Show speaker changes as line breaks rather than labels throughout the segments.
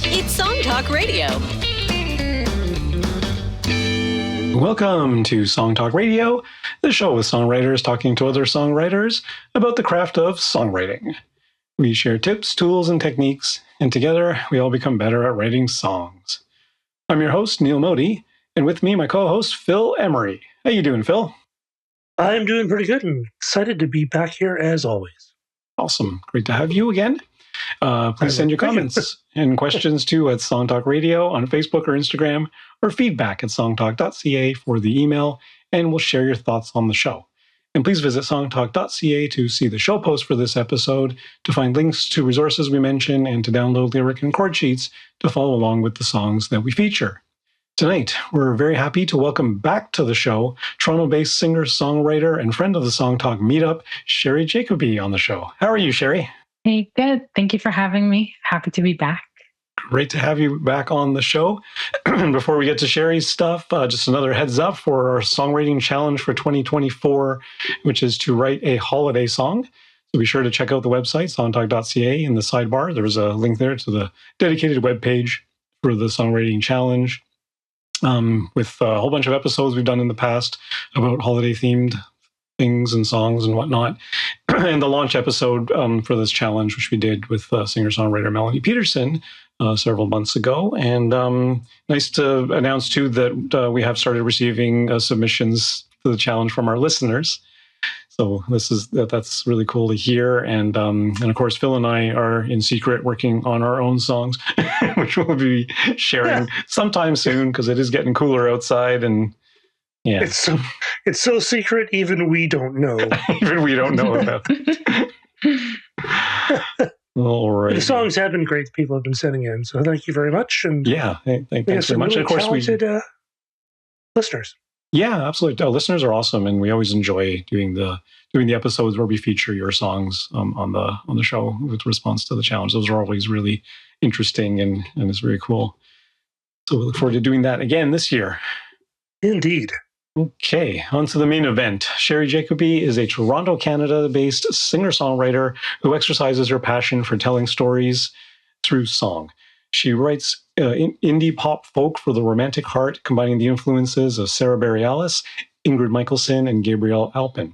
It's Song Talk Radio.
Welcome to Song Talk Radio, the show with songwriters talking to other songwriters about the craft of songwriting. We share tips, tools, and techniques, and together we all become better at writing songs. I'm your host, Neil Modi, and with me, my co-host, Phil Emery. How you doing, Phil?
I'm doing pretty good and excited to be back here as always.
Awesome. Great to have you again. Please send your comments and questions to at Song Talk Radio on Facebook or Instagram, or feedback at songtalk.ca for the email, and we'll share your thoughts on the show. And please visit songtalk.ca to see the show post for this episode, to find links to resources we mention, and to download lyric and chord sheets to follow along with the songs that we feature. Tonight, we're very happy to welcome back to the show Toronto-based singer-songwriter and friend of the Song Talk meetup, Sherry Jacoby, on the show. How are you, Sherry?
Hey, good. Thank you for having me. Happy to be back.
Great to have you back on the show. Before we get to Sherry's stuff, just another heads up for our songwriting challenge for 2024, which is to write a holiday song. So be sure to check out the website, songtalk.ca. In the sidebar, there's a link there to the dedicated webpage for the songwriting challenge, with a whole bunch of episodes we've done in the past about holiday-themed things and songs and whatnot. And the launch episode for this challenge, which we did with singer-songwriter Melanie Peterson several months ago. And nice to announce, too, that we have started receiving submissions to the challenge from our listeners. So that's really cool to hear. And of course, Phil and I are in secret working on our own songs, which we'll be sharing sometime soon because it is getting cooler outside. And yeah,
it's so secret, even we don't know.
Even we don't know about it. All right.
The songs have been great. People have been sending in, so thank you very much. And
yeah, thanks very much.
Really
of course,
talented listeners.
Yeah, absolutely. Our listeners are awesome, and we always enjoy doing the episodes where we feature your songs on the show with response to the challenge. Those are always really interesting, and it's very cool. So we look forward to doing that again this year.
Indeed.
Okay, on to the main event. Sherry Jacoby is a Toronto, Canada-based singer-songwriter who exercises her passion for telling stories through song. She writes indie pop folk for the romantic heart, combining the influences of Sarah Bareilles, Ingrid Michaelson, and Gabrielle Alpin.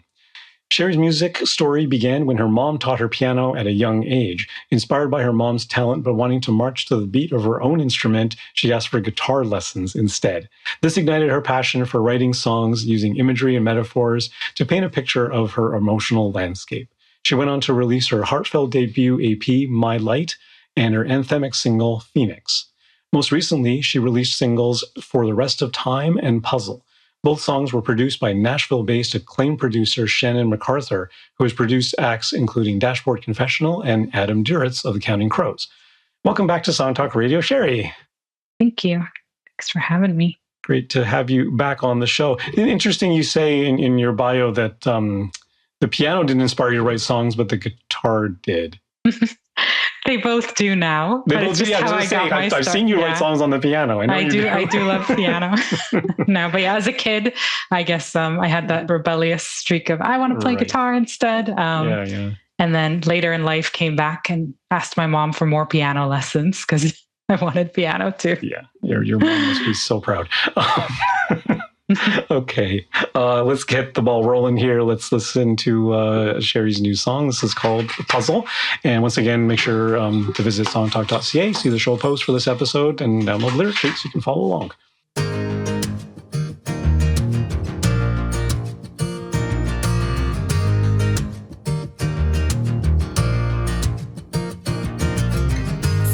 Sherry's music story began when her mom taught her piano at a young age. Inspired by her mom's talent, but wanting to march to the beat of her own instrument, she asked for guitar lessons instead. This ignited her passion for writing songs using imagery and metaphors to paint a picture of her emotional landscape. She went on to release her heartfelt debut EP, My Light, and her anthemic single, Phoenix. Most recently, she released singles For the Rest of Time and Puzzle. Both songs were produced by Nashville-based acclaimed producer Shannon McArthur, who has produced acts including Dashboard Confessional and Adam Duritz of the Counting Crows. Welcome back to Song Talk Radio, Sherry.
Thank you. Thanks for having me.
Great to have you back on the show. Interesting you say in your bio that the piano didn't inspire you to write songs, but the guitar did.
They both do now.
I've seen you write songs on the piano. I
do love piano. No, but yeah, as a kid, I guess I had that rebellious streak of I want to play guitar instead. And then later in life, came back and asked my mom for more piano lessons because I wanted piano too.
Yeah, your mom must be so proud. Okay, let's get the ball rolling here. Let's listen to Sherry's new song. This is called Puzzle. And once again, make sure to visit songtalk.ca, see the show post for this episode, and download the lyric sheet so you can follow along.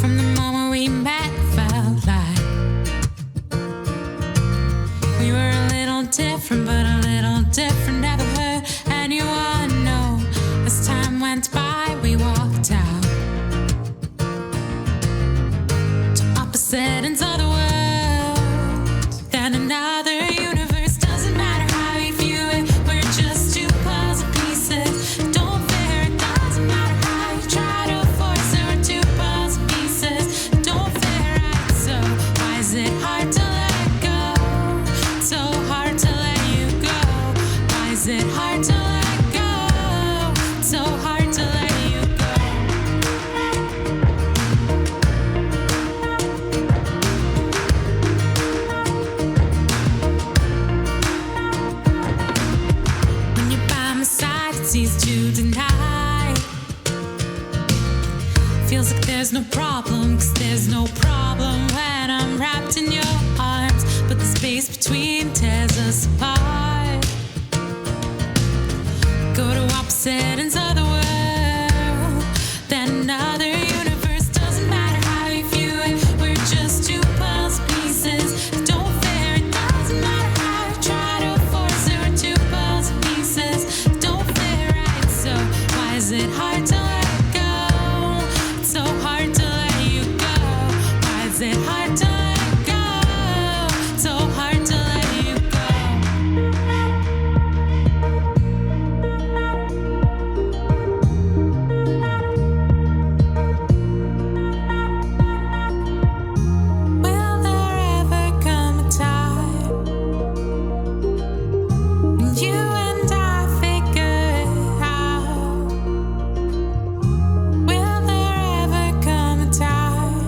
From the moment we met, felt like we were a little different, but a little different never hurt anyone. No, as time went by, we walked out to opposite ends of the world. Then another universe, doesn't matter how you view it. We're just two puzzle pieces. Don't fear it, doesn't matter how you try to force it. We're two puzzle pieces. Don't fear it. So why is it hard to let go? So hard to let you go. Why is it hard to let go? So hard to let you go. problem, 'cause there's no problem when I'm wrapped in your arms, but the space between tears us apart. Go to opposite ends of the world, then another universe. Doesn't matter how you view it, we're just two puzzle pieces. Don't fear, it doesn't matter how you try to force it, we're two puzzle pieces. Don't fear, right? So why is it hard to let go? It's so hard to let you go. Why is it hard to let go? So hard to let you go. Will there ever come a time when you and I figure it out? Will there ever come a time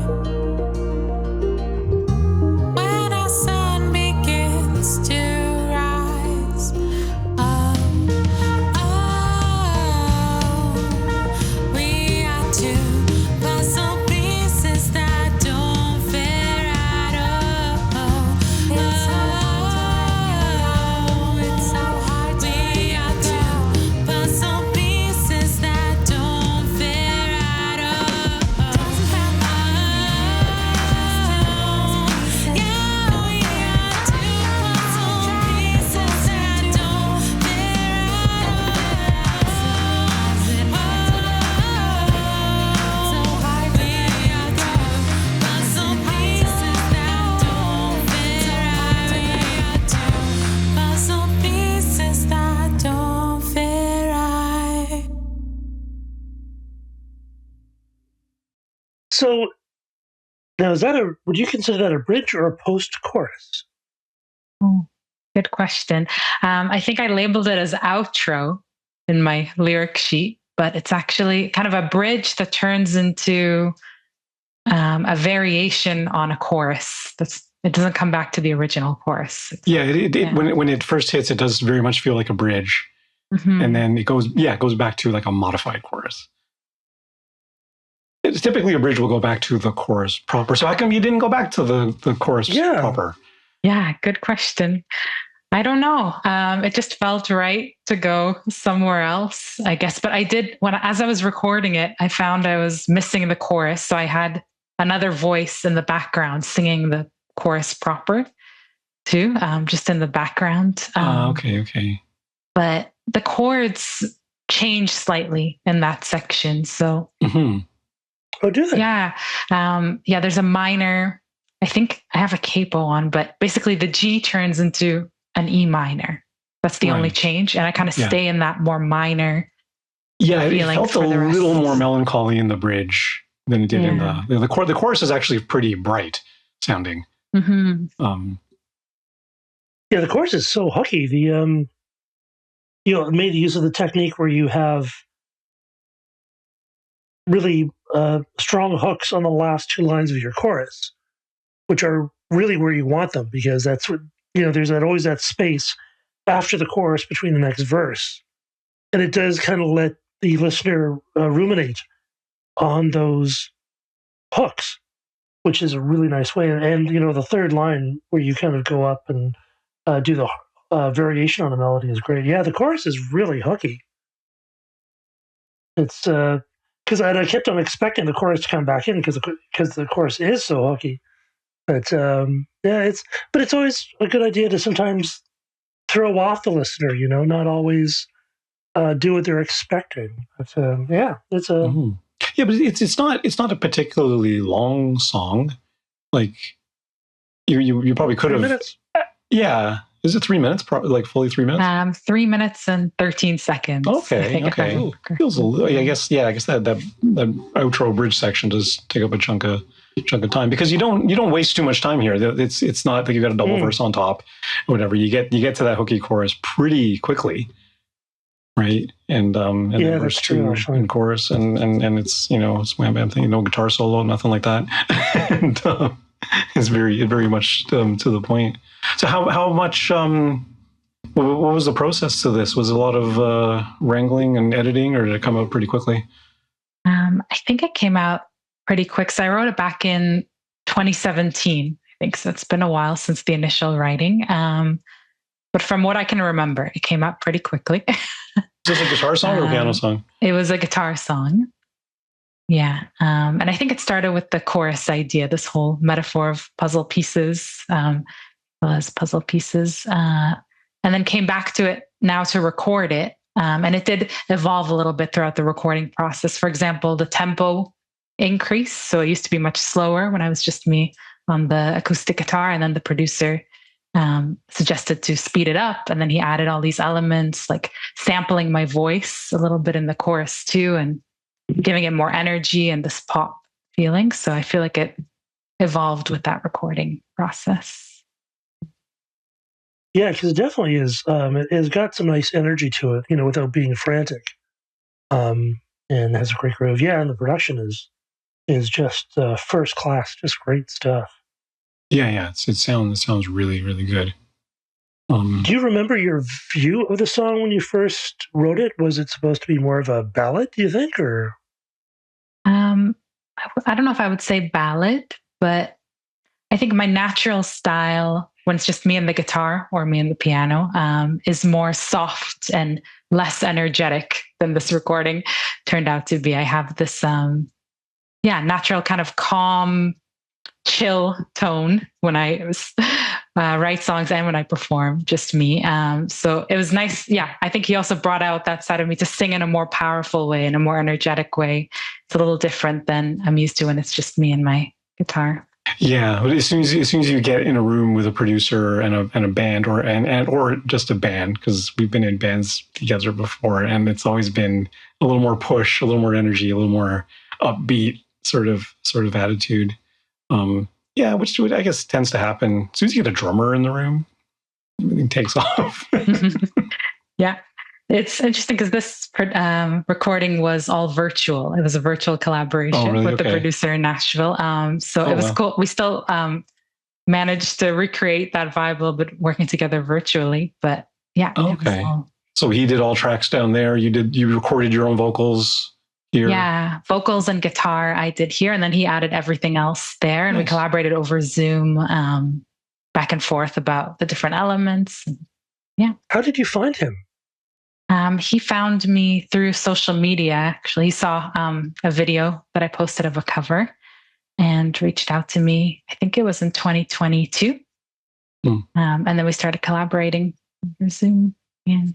when our sun begins to rise? Oh, we are two puzzle pieces that don't fit at all. It's so hard to we are two puzzle pieces that don't fit at all. Yeah, we are two puzzle pieces that don't fit at all. So hard we are two puzzle pieces that don't fit right. We are two puzzle pieces that don't fit right.
So now, would you consider that a bridge or a post-chorus?
Oh, good question. I think I labeled it as outro in my lyric sheet, but it's actually kind of a bridge that turns into a variation on a chorus. It doesn't come back to the original chorus.
Yeah, when it first hits, it does very much feel like a bridge,
Mhm.
and then it goes back to like a modified chorus. It's typically a bridge will go back to the chorus proper. So how come you didn't go back to the chorus
Yeah.
proper?
Yeah, good question. I don't know. It just felt right to go somewhere else, I guess. But I did as I was recording it, I found I was missing the chorus, so I had another voice in the background singing the chorus proper too, just in the background.
Okay.
But the chords change slightly in that section, so
Hmm.
Oh, do they?
yeah, there's a minor. I think I have a capo on, but basically the G turns into an E minor. That's the only
Right.
change, and I kind of
Yeah.
stay in that more minor.
Yeah, it
feeling
felt a
for the rest.
little more melancholy in the bridge than it did in
Yeah.
the chorus is actually pretty bright sounding.
Hmm.
Yeah, the chorus is so hooky. It made use of the technique where you have really strong hooks on the last two lines of your chorus, which are really where you want them, because that's what, there's always that space after the chorus between the next verse. And it does kind of let the listener ruminate on those hooks, which is a really nice way. And the third line where you kind of go up and do the variation on the melody is great. Yeah, the chorus is really hooky. It's because I kept on expecting the chorus to come back in because the chorus is so hooky. But it's always a good idea to sometimes throw off the listener. Not always do what they're expecting. But it's a
Mhm. Yeah, but it's not a particularly long song. Like you probably could
3
have.
minutes.
Yeah, is it 3 minutes? Like fully 3 minutes?
3 minutes and 13 seconds. I
Okay.
think, if I
Okay.
remember.
Feels a little. I guess that outro bridge section does take up a chunk of time, because you don't waste too much time here. It's not like you got a double verse on top or whatever. You get to that hooky chorus pretty quickly, right? And then
Yeah,
verse
that's true,
2
actually.
and chorus, and it's it's wham bam thing, no guitar solo, nothing like that, and it's very much to the point. So how much what was the process to this? Was it a lot of wrangling and editing, or did it come out pretty quickly?
I think it came out pretty quick. So I wrote it back in 2017, I think. So it's been a while since the initial writing. But from what I can remember, it came out pretty quickly.
Is this a guitar song or a piano song?
It was a guitar song. Yeah. And I think it started with the chorus idea, this whole metaphor of puzzle pieces, as puzzle pieces, and then came back to it now to record it. And it did evolve a little bit throughout the recording process. For example, the tempo increased. So it used to be much slower when I was just me on the acoustic guitar, and then the producer suggested to speed it up. And then he added all these elements, like sampling my voice a little bit in the chorus too, and giving it more energy and this pop feeling. So I feel like it evolved with that recording process.
Yeah, because it definitely is. It has got some nice energy to it, without being frantic. And has a great groove. Yeah, and the production is just first class, just great stuff.
Yeah. It sounds really, really good.
Do you remember your view of the song when you first wrote it? Was it supposed to be more of a ballad, do you think, or?
I don't know if I would say ballad, but I think my natural style, when it's just me and the guitar or me and the piano, is more soft and less energetic than this recording turned out to be. I have this, natural kind of calm, chill tone when I write songs and when I perform, just me. So it was nice. Yeah, I think he also brought out that side of me to sing in a more powerful way, in a more energetic way. It's a little different than I'm used to when it's just me and my guitar.
Yeah, but as soon as you get in a room with a producer and a band or just a band, because we've been in bands together before, and it's always been a little more push, a little more energy, a little more upbeat sort of attitude. Which I guess tends to happen as soon as you get a drummer in the room, everything takes off.
Yeah. It's interesting because this recording was all virtual. It was a virtual collaboration with the producer in Nashville. So it was cool. We still managed to recreate that vibe a little bit working together virtually. But yeah.
Okay. So he did all tracks down there. You recorded your own vocals here?
Yeah. Vocals and guitar I did here. And then he added everything else there. And we collaborated over Zoom back and forth about the different elements. Yeah.
How did you find him?
He found me through social media. Actually, he saw a video that I posted of a cover and reached out to me. I think it was in 2022. And then we started collaborating over Zoom. Yeah.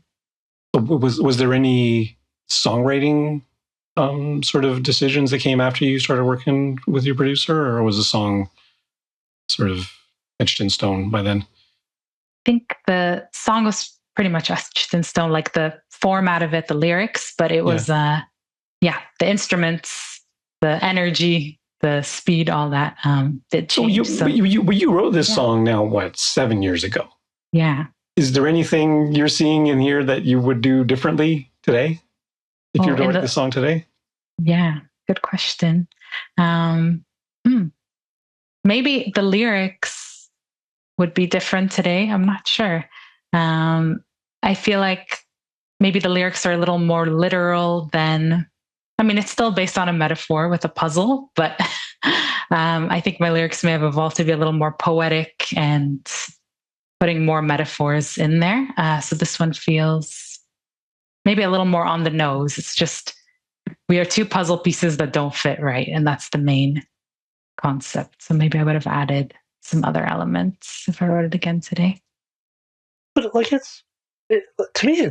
Was there any songwriting sort of decisions that came after you started working with your producer, or was the song sort of etched in stone by then?
I think the song was pretty much etched in stone, like the format of it, the lyrics, but it was, the instruments, the energy, the speed, all that did change.
So you wrote this song now, 7 years ago?
Yeah.
Is there anything you're seeing in here that you would do differently today if you were to write this song today?
Yeah, good question. Maybe the lyrics would be different today. I'm not sure. I feel like maybe the lyrics are a little more literal than, it's still based on a metaphor with a puzzle, but I think my lyrics may have evolved to be a little more poetic and putting more metaphors in there. So this one feels maybe a little more on the nose. It's just, we are two puzzle pieces that don't fit right. And that's the main concept. So maybe I would have added some other elements if I wrote it again today.
But to me,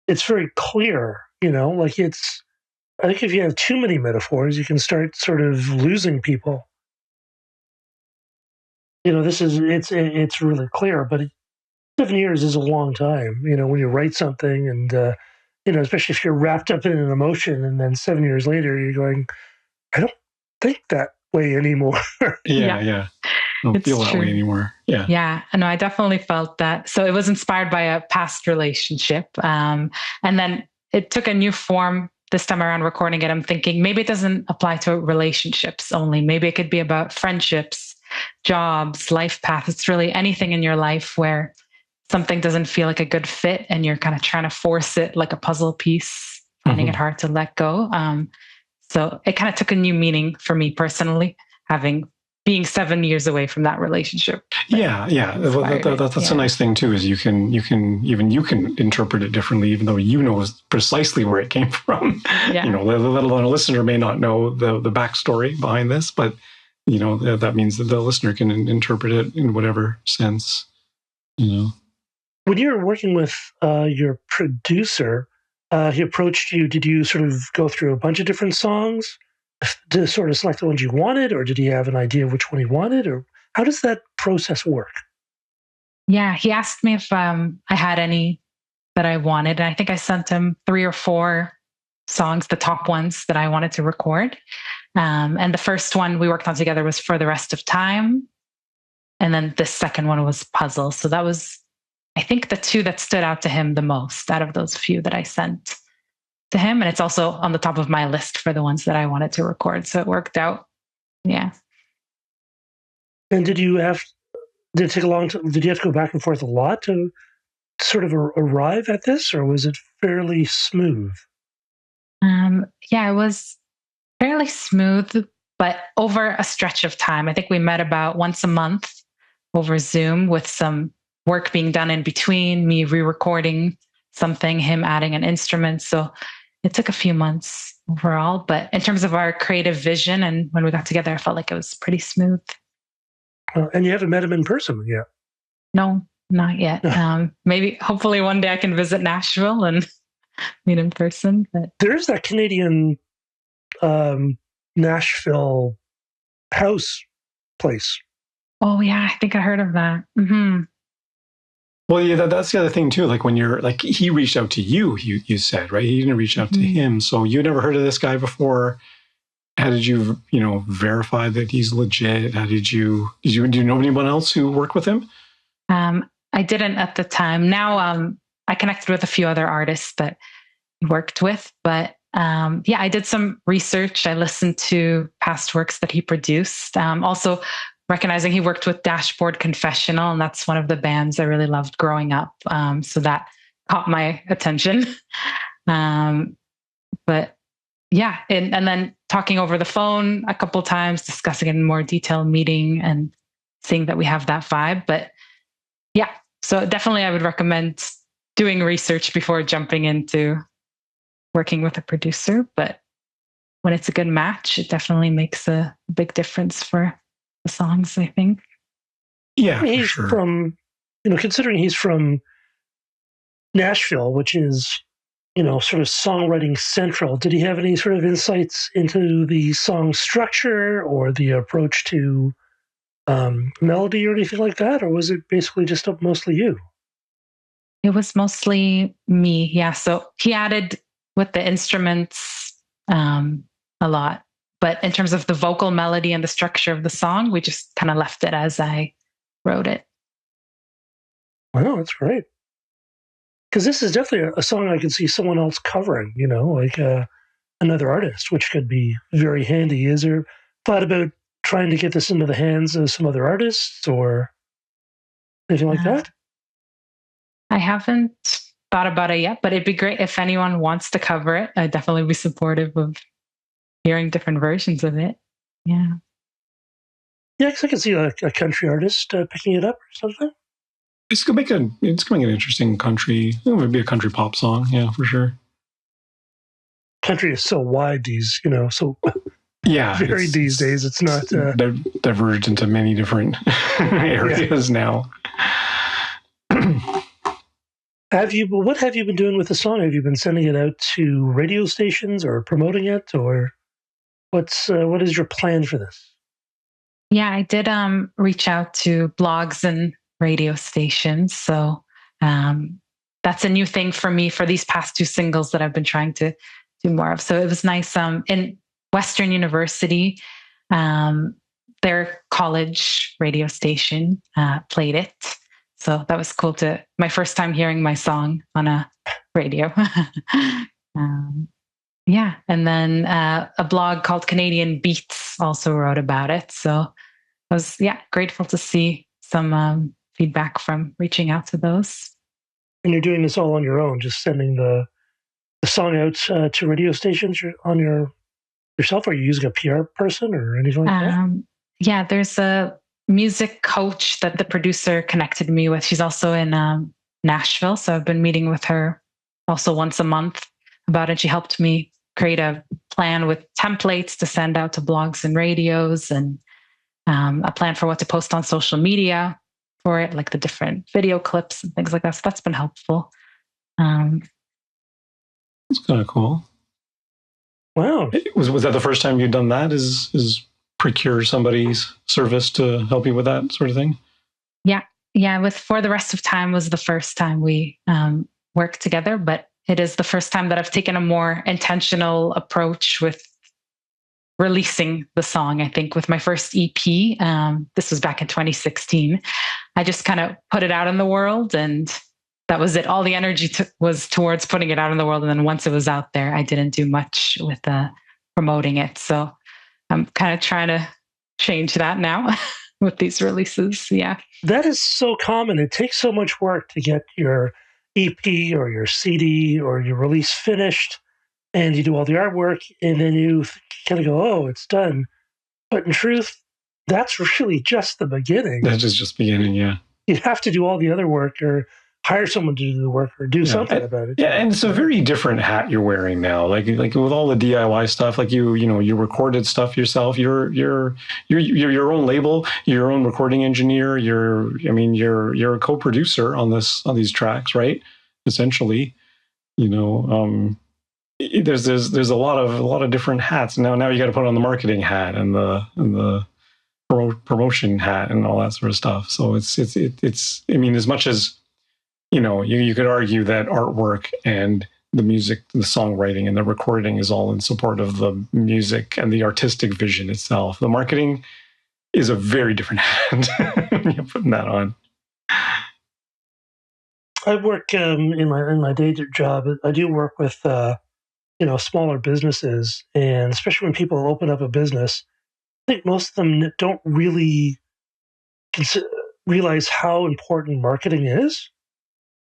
it's very clear, I think if you have too many metaphors, you can start sort of losing people. It's really clear, but 7 years is a long time, when you write something and, especially if you're wrapped up in an emotion and then 7 years later you're going, I don't think that way anymore.
Yeah. I don't feel that way anymore. Yeah.
Yeah. No, I definitely felt that. So it was inspired by a past relationship. And then it took a new form this time around recording it. I'm thinking maybe it doesn't apply to relationships only. Maybe it could be about friendships, jobs, life path. It's really anything in your life where something doesn't feel like a good fit and you're kind of trying to force it like a puzzle piece, finding it hard to let go. So it kind of took a new meaning for me personally, being 7 years away from that relationship.
Yeah. That's a nice thing too, is you can interpret it differently, even though you know precisely where it came from.
Yeah.
Let alone a listener may not know the backstory behind this, but that means that the listener can interpret it in whatever sense.
When you were working with your producer, he approached you, did you sort of go through a bunch of different songs to sort of select the ones you wanted, or did he have an idea of which one he wanted, or how does that process work?
Yeah, he asked me if I had any that I wanted, and I think I sent him 3 or 4 songs, the top ones that I wanted to record. And the first one we worked on together was For the Rest of Time, and then the second one was Puzzle. So that was, I think, the 2 that stood out to him the most out of those few that I sent to him. And it's also on the top of my list for the ones that I wanted to record. So it worked out. Yeah.
And did it take a long time? Did you have to go back and forth a lot to sort of arrive at this, or was it fairly smooth?
Yeah, it was fairly smooth, but over a stretch of time. I think we met about once a month over Zoom, with some work being done in between, me re-recording something, him adding an instrument. So it took a few months overall, but in terms of our creative vision and when we got together, I felt like it was pretty smooth.
And you haven't met him in person yet?
No, not yet. Maybe, hopefully one day I can visit Nashville and meet in person. But
there's that Canadian Nashville house place.
Oh yeah, I think I heard of that. Mm-hmm.
Well, yeah, that's the other thing too. Like when you're like, he reached out to you, you said, right? He didn't reach out to him. So you never heard of this guy before. How did you, verify that he's legit? How do you know anyone else who worked with him?
I didn't at the time. Now, I connected with a few other artists that he worked with, but I did some research. I listened to past works that he produced. Also, recognizing he worked with Dashboard Confessional, and that's one of the bands I really loved growing up. So that caught my attention. But yeah, and then talking over the phone a couple times, discussing it in more detail, meeting and seeing that we have that vibe. But yeah, so definitely I would recommend doing research before jumping into working with a producer. But when it's a good match, it definitely makes a big difference for the songs, I think.
Yeah,
he's
sure.
From, considering he's from Nashville, which is, sort of songwriting central, did he have any sort of insights into the song structure or the approach to melody or anything like that? Or was it basically just mostly you?
It was mostly me, yeah. So he added with the instruments a lot. But in terms of the vocal melody and the structure of the song, we just kind of left it as I wrote it.
Wow, that's great. Because this is definitely a song I could see someone else covering, like another artist, which could be very handy. Is there thought about trying to get this into the hands of some other artists or anything like that?
I haven't thought about it yet, but it'd be great if anyone wants to cover it. I'd definitely be supportive of hearing different versions of it. Yeah.
Yeah, because I could see a country artist picking it up or something.
It's gonna make an interesting country. Maybe a country pop song. Yeah, for sure.
Country is so wide these, so varied these days. It's not
diverged into many different areas now.
What have you been doing with the song? Have you been sending it out to radio stations or promoting it, or what is your plan for this?
Yeah, I did reach out to blogs and radio stations. So that's a new thing for me for these past 2 singles that I've been trying to do more of. So it was nice. In Western University, their college radio station played it. So that was cool my first time hearing my song on a radio. Yeah. And then a blog called Canadian Beats also wrote about it. So I was, grateful to see some feedback from reaching out to those.
And you're doing this all on your own, just sending the song out to radio stations on your yourself? Are you using a PR person or anything like that?
Yeah, there's a music coach that the producer connected me with. She's also in Nashville, so I've been meeting with her also once a month about it. She helped me create a plan with templates to send out to blogs and radios, and a plan for what to post on social media for it, like the different video clips and things like that. So that's been helpful.
That's kind of cool.
Wow.
Was that the first time you'd done that? Is procure somebody's service to help you with that sort of thing?
Yeah. With For the Rest of Time was the first time we worked together, but it is the first time that I've taken a more intentional approach with releasing the song. I think with my first EP, this was back in 2016, I just kind of put it out in the world, and that was it. All the energy was towards putting it out in the world. And then once it was out there, I didn't do much with promoting it. So I'm kind of trying to change that now with these releases. Yeah.
That is so common. It takes so much work to get your EP or your CD or your release finished, and you do all the artwork, and then you kind of go, oh, it's done. But in truth, that's really just the beginning.
That's just beginning, yeah.
You have to do all the other work, or hire someone to do the work, or do something about it.
Yeah, and it's a very different hat you're wearing now. Like with all the DIY stuff, like you recorded stuff yourself. You're your own label, your own recording engineer. You're a co-producer on these tracks, right? Essentially, there's a lot of different hats now. You got to put on the marketing hat and the promotion hat and all that sort of stuff. So it's I mean, as much as you could argue that artwork and the music, the songwriting and the recording is all in support of the music and the artistic vision itself. The marketing is a very different hat when you're putting that on.
I work in my day job. I do work with smaller businesses, and especially when people open up a business, I think most of them don't really realize how important marketing is.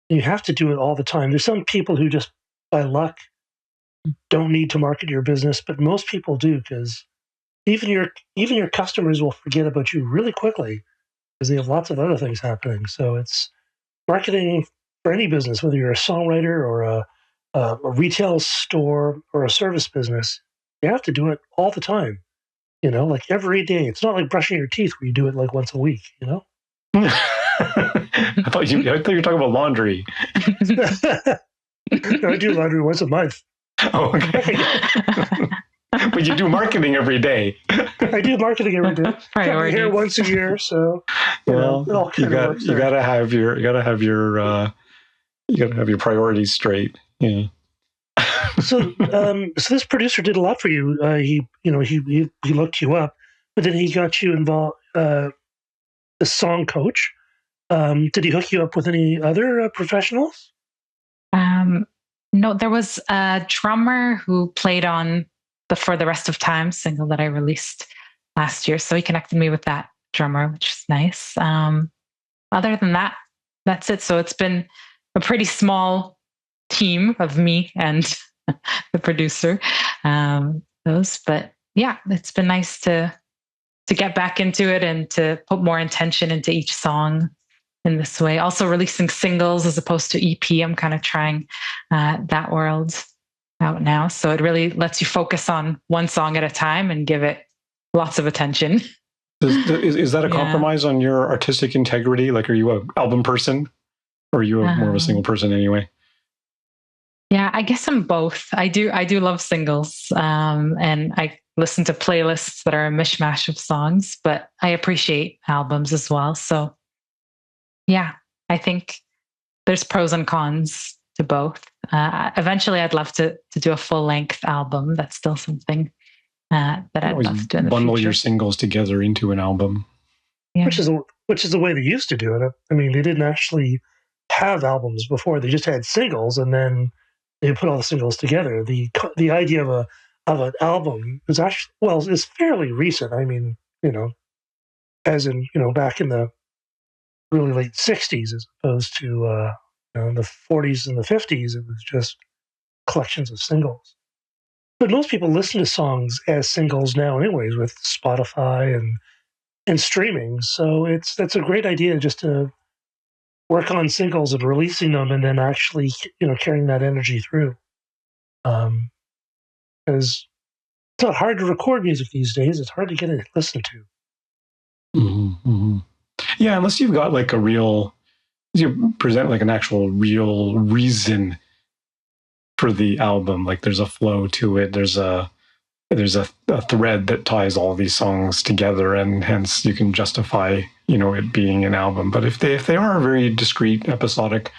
You have to do it all the time. There's some people who just by luck don't need to market your business, but most people do, because even your customers will forget about you really quickly because they have lots of other things happening. So it's marketing for any business, whether you're a songwriter or a retail store or a service business. You have to do it all the time, like every day. It's not like brushing your teeth where you do it like once a week,
I thought you were talking about laundry.
No, I do laundry once a month.
Oh, okay. But you do marketing every day.
I do marketing every day. Priorities. Here once a year, so you
gotta have your priorities straight. Yeah.
So this producer did a lot for you. He looked you up, but then he got you involved. The song coach. Did he hook you up with any other professionals?
No, there was a drummer who played on the For the Rest of Time single that I released last year. So he connected me with that drummer, which is nice. Other than that, that's it. So it's been a pretty small team of me and the producer. But yeah, it's been nice to get back into it and to put more intention into each song in this way. Also releasing singles as opposed to EP. I'm kind of trying that world out now. So it really lets you focus on one song at a time and give it lots of attention.
Is that a compromise on your artistic integrity? Like, are you an album person, or are you more of a single person anyway?
Yeah, I guess I'm both. I do love singles, and I listen to playlists that are a mishmash of songs, but I appreciate albums as well. So yeah, I think there's pros and cons to both. Eventually I'd love to do a full length album. That's still something that I'd love to do in the
bundle
future.
Your singles together into an album.
Yeah. Which is the way they used to do it. I mean, they didn't actually have albums before. They just had singles, and then they put all the singles together. The idea of an album is actually, is fairly recent. I mean, as in, back in the really late 60s, as opposed to the 40s and the 50s. It was just collections of singles. But most people listen to songs as singles now, anyways, with Spotify and streaming. So that's a great idea, just to work on singles and releasing them, and then actually, carrying that energy through. Because it's not hard to record music these days; it's hard to get it listened to.
Mm-hmm, mm-hmm. Yeah, unless you've got like you present like an actual real reason for the album. Like there's a flow to it. There's a thread that ties all these songs together, and hence you can justify, it being an album. But if they are very discrete, episodic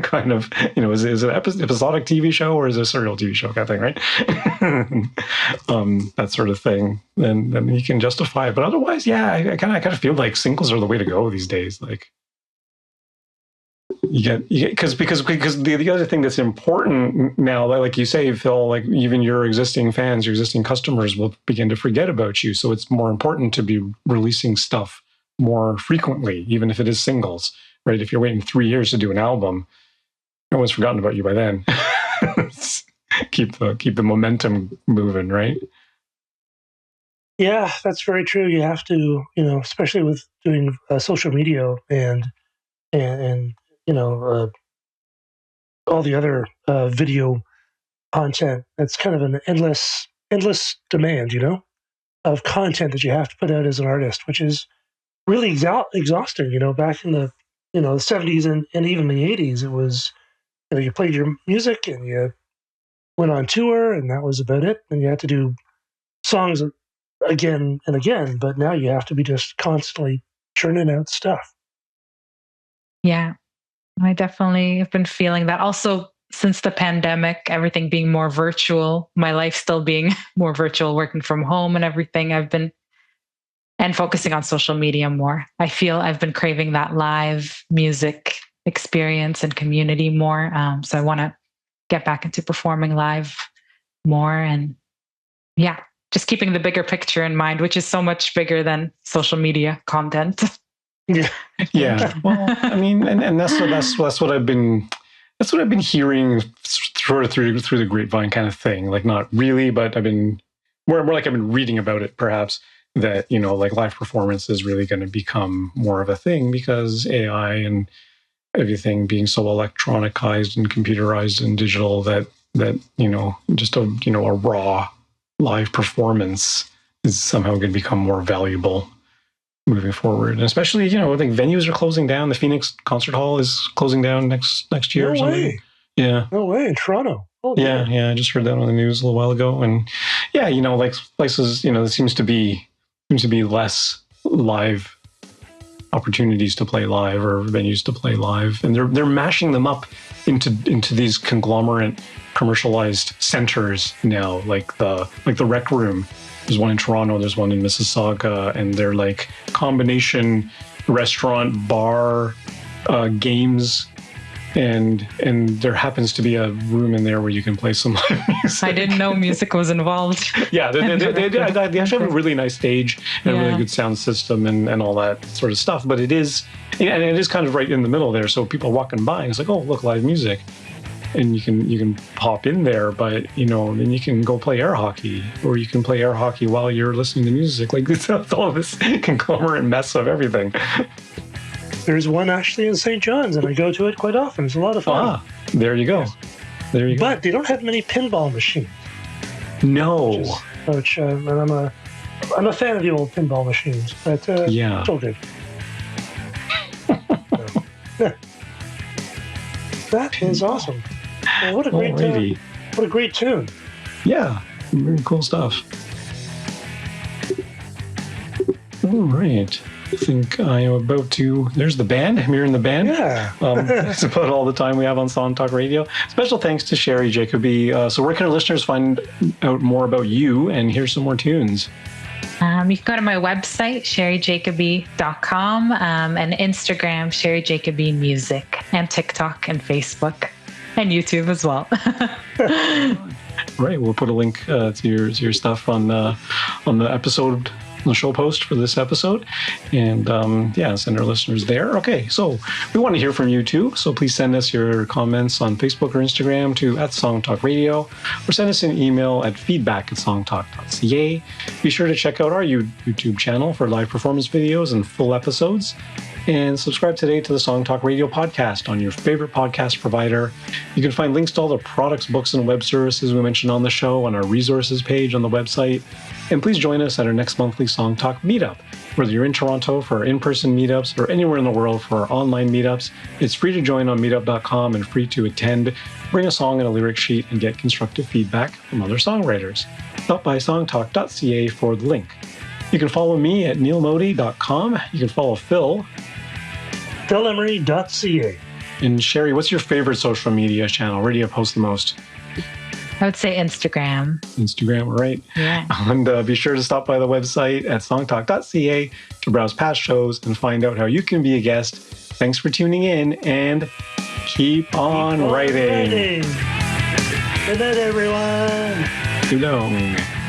kind of, is it an episodic TV show or is it a serial TV show kind of thing, right? That sort of thing, then you can justify it. But otherwise, yeah, I kind of feel like singles are the way to go these days. Like you get because the other thing that's important now, like you say, Phil, like even your existing fans, your existing customers will begin to forget about you. So it's more important to be releasing stuff more frequently, even if it is singles, right? If you're waiting 3 years to do an album, no one's forgotten about you by then. keep the momentum moving, right?
Yeah, that's very true. You have to, especially with doing social media and all the other video content. It's kind of an endless demand, of content that you have to put out as an artist, which is really exhausting. Back in the the 70s and even the 80s, it was you played your music and you went on tour, and that was about it. And you had to do songs again and again. But now you have to be just constantly churning out stuff.
Yeah. I definitely have been feeling that. Also, since the pandemic, everything being more virtual, my life still being more virtual, working from home and everything, and focusing on social media more. I feel I've been craving that live music experience and community more. So I want to get back into performing live more. And yeah, just keeping the bigger picture in mind, which is so much bigger than social media content.
Yeah. Well, I mean, and that's what I've been hearing through the grapevine kind of thing. Like not really, but I've been more like I've been reading about it, perhaps, that like live performance is really going to become more of a thing because AI and everything being so electronicized and computerized and digital that just a raw live performance is somehow going to become more valuable moving forward. And especially, I think venues are closing down. The Phoenix Concert Hall is closing down next year or something.
Way.
Yeah.
No way, in Toronto. Oh,
yeah. I just heard that on the news a little while ago. And yeah, like places, there seems to be less live opportunities to play live or venues to play live. And they're mashing them up into these conglomerate commercialized centers now, like the Rec Room. There's one in Toronto, there's one in Mississauga, and they're like combination restaurant, bar, games, and there happens to be a room in there where you can play some live music.
I didn't know music was involved.
Yeah, they actually have a really nice stage and a really good sound system and all that sort of stuff. But it is kind of right in the middle there, so people walking by and it's like, oh, look, live music. And you can pop in there, but then you can go play air hockey, or you can play air hockey while you're listening to music. Like it's all this conglomerate mess of everything.
There's one actually in St. John's, and I go to it quite often. It's a lot of fun.
There you go. There you go.
But they don't have many pinball machines.
No.
And I'm a fan of the old pinball machines, but it's all good. That is awesome. Well, what a great tune.
Yeah, very cool stuff. All right. I think I am about to... There's the band. I'm hearing the band.
Yeah.
That's about all the time we have on Song Talk Radio. Special thanks to Sherry Jacoby. So where can our listeners find out more about you and hear some more tunes?
You can go to my website, sherryjacoby.com, and Instagram, Sherry Jacoby Music, and TikTok and Facebook and YouTube as well.
Right. We'll put a link to your stuff on the episode the show post for this episode, and send our listeners there. Okay, so we want to hear from you too, so please send us your comments on Facebook or Instagram to @songtalkradio, or send us an email at feedback@songtalk.ca. Be sure to check out our YouTube channel for live performance videos and full episodes, and subscribe today to the Song Talk Radio podcast on your favorite podcast provider. You can find links to all the products, books, and web services we mentioned on the show on our resources page on the website. And please join us at our next monthly Song Talk meetup. Whether you're in Toronto for our in-person meetups or anywhere in the world for our online meetups, it's free to join on meetup.com and free to attend. Bring a song and a lyric sheet and get constructive feedback from other songwriters. Stop by songtalk.ca for the link. You can follow me at neilmodi.com. You can follow Phil.
PhilEmery.ca.
And Sherry, what's your favorite social media channel? Where do you post the most?
I would say Instagram.
Instagram, right?
Yeah.
And be sure to stop by the website at songtalk.ca to browse past shows and find out how you can be a guest. Thanks for tuning in, and keep on writing.
Good night, everyone.
Good night.